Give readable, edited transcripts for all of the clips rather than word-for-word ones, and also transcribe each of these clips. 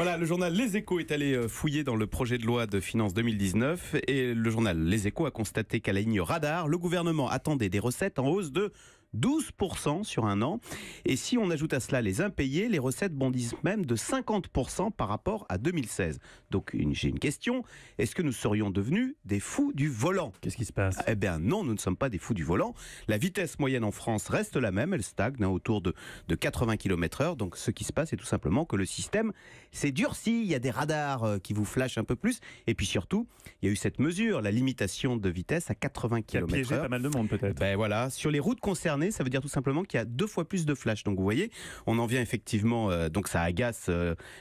Voilà, le journal Les Échos est allé fouiller dans le projet de loi de finances 2019 et le journal Les Échos a constaté qu'à la ligne radar, le gouvernement attendait des recettes en hausse de 12% sur un an. Et si on ajoute à cela les impayés, les recettes bondissent même de 50% par rapport à 2016. Donc j'ai une question, est-ce que nous serions devenus des fous du volant ? Qu'est-ce qui se passe ? Eh bien non, nous ne sommes pas des fous du volant. La vitesse moyenne en France reste la même, elle stagne autour de 80 km/h. Donc ce qui se passe, c'est tout simplement que le système s'est durci. Il y a des radars qui vous flashent un peu plus. Et puis surtout, il y a eu cette mesure, la limitation de vitesse à 80 Qui a km/h. piégé pas mal de monde peut-être. Ben voilà, sur les routes concernées, ça veut dire tout simplement qu'il y a 2 fois plus de flash. Donc vous voyez, on en vient effectivement, donc ça agace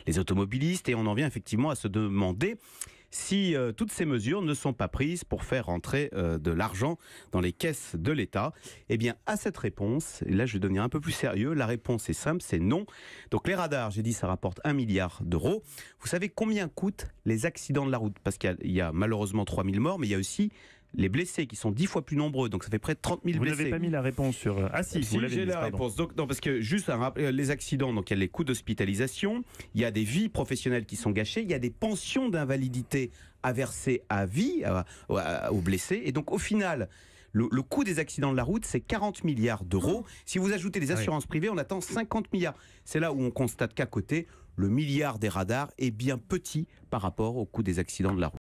les automobilistes et on en vient effectivement à se demander si toutes ces mesures ne sont pas prises pour faire rentrer de l'argent dans les caisses de l'État. Eh bien, à cette réponse, et là je vais devenir un peu plus sérieux, la réponse est simple, c'est non. Donc les radars, j'ai dit, ça rapporte 1 milliard d'euros. Vous savez combien coûtent les accidents de la route ? Parce qu'il y a malheureusement 3000 morts, mais il y a aussi les blessés qui sont 10 fois plus nombreux, donc ça fait près de 30 000 blessés. Vous n'avez pas mis la réponse sur... Ah si, vous l'avez j'ai mis, la pardon. réponse. Donc, non, parce que juste les accidents, donc il y a les coûts d'hospitalisation, il y a des vies professionnelles qui sont gâchées, il y a des pensions d'invalidité à verser à vie aux blessés, et donc au final... Le coût des accidents de la route, c'est 40 milliards d'euros. Si vous ajoutez les assurances privées, on attend 50 milliards. C'est là où on constate qu'à côté, le milliard des radars est bien petit par rapport au coût des accidents de la route.